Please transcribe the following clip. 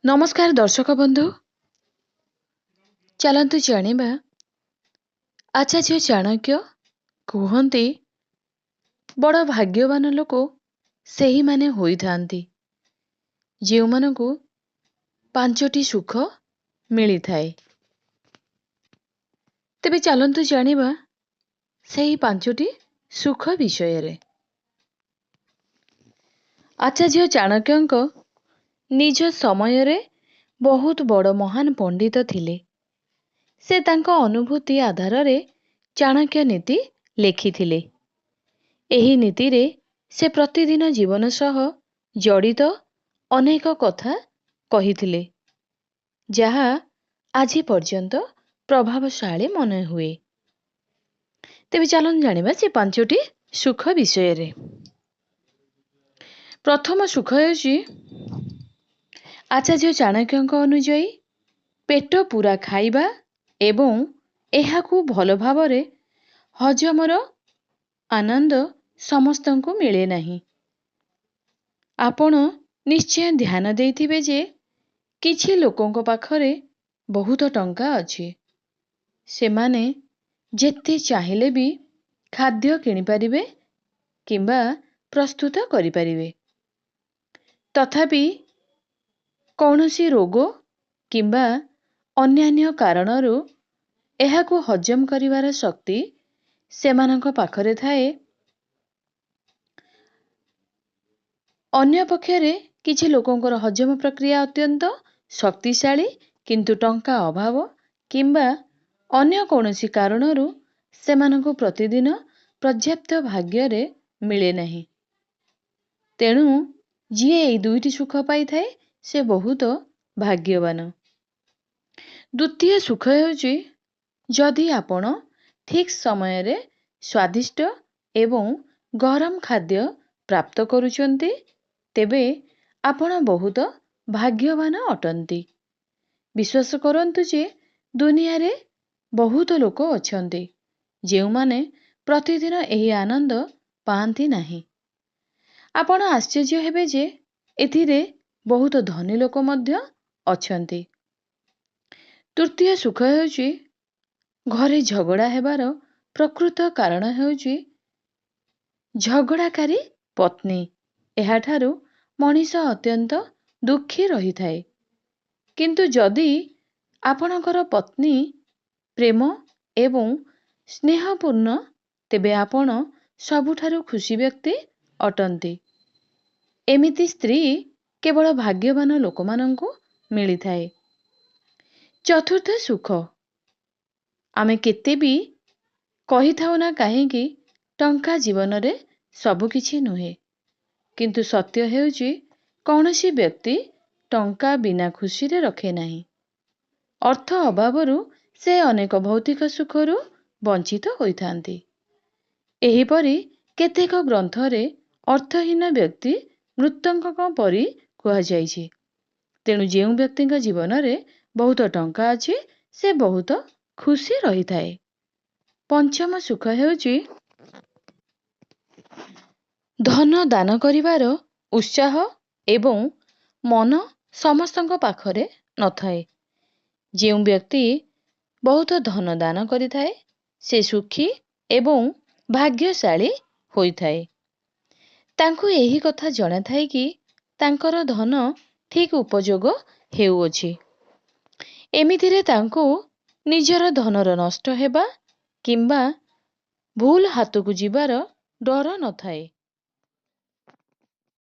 नमस्कार दर्शक बंधु, चलतु जानिबा आचार्य चाणक्य कहते बड़ भाग्यवान लोक सेही माने होइथांती जेउ मानकु पांचटी सुख मिली थाए। तेबे चलतु जानिबा सेही पांचटी सुख विषय रे। आचार्य चाणक्यंक निज समय रे बहुत बड़ महान पंडित थिले। से तांको अनुभूति आधार रे चाणक्य नीति लेखिथिले। एही नीति रे से प्रतिदिन जीवन सह जड़ित अनेक कथा कहिथिले, जहा आजि पर्यंत प्रभावशाली मन हुए। तेबे चलन जानिबा से पांचटी सुख विषय रे। प्रथम सुख हेउची आचार्य चाणक्यंक अनुଯାयी पेट पूरा खाइबा एवं एहाकू भल भावरे हजमर आनंद समस्तंकु मिले नहीं। आपण निश्चय ध्यान देइथिबे जे किछि लोकंक पाखरे बहुत टंका अछि। सेमाने जेते चाहिले भी खाद्य किनि परिबे किंबा प्रस्तुत करि परिबे, तथापि कौनसी रोग किंबा अन्यान्य कारणरू एहाकू हजम करिवार शक्ति सेमानंक पाखरे थाए। अन्य पक्षरे किछि लोकंकर हजम प्रक्रिया अत्यंत शक्तिशाली, किंतु टंका अभाव किंबा अन्य कौनसी कारणरू सेमानंकु प्रतिदिन पर्याप्त भाग्ୟରେ मिले नहीं। तेणु जिए एई दुईटी सुख पाई थाए से बहुत भाग्यवान। द्वितीय सुख हेउची जदि आपण ठीक समय रे स्वादिष्ट एवं गरम खाद्य प्राप्त करूचंती तेबे आपण बहुत भाग्यवान अटंती। विश्वास करंतु जे दुनिया रे बहुत लोक अछंती जेउ माने प्रतिदिन एही आनंद पांती नाही। आपण आश्चर्य हेबे जे एथिरे बहुत धनी लोक मध्य अछंती। तृतीय सुख हेउची घरे झगड़ा हेबार प्रकृत कारण हेउची झगड़ाकारी पत्नी। एहाठारू मनीष अत्यंत दुखी रही थाए। किंतु जदि आपणकर पत्नी प्रेम एवं स्नेहपूर्ण तेबे आपण सबुठारू खुशी व्यक्ति अटंती। एमिति स्त्री केवल भाग्यवान लोकमानंकु मिली थाए। चतुर्थ सुख आमे केते भी कही थाउ ना काहेकि टंका जीवन रे सब किछि नुहे, किंतु सत्य हेउची कौनसी व्यक्ति टंका बिना खुशी रे रखे नहीं। अर्थ अभावरू से अनेक भौतिक सुखरू वंचित होइथांती। एहीपरि केतेक ग्रंथरे अर्थहीन व्यक्ति मृतंकक परि कुहा जाइछि। तेणु जेउ व्यक्तिंक जीवन रे बहुत टंका अछि से बहुत खुशी रही थाए। पंचम सुख हेउची धन दान करिवार उत्साह एवं मन समस्तंक पाखरे नथाए। जेउ व्यक्ति बहुत धन दान करिथाए से सुखी एवं भाग्यशाली होइथाए। तांकु एही कथा जଣା थाए कि तांकर धन ठीक उपयोग हेउअछि। एमितिरे तांकु निजर धनर नष्ट हेबा किंबा भूल हातकु जिबार डर नथाए।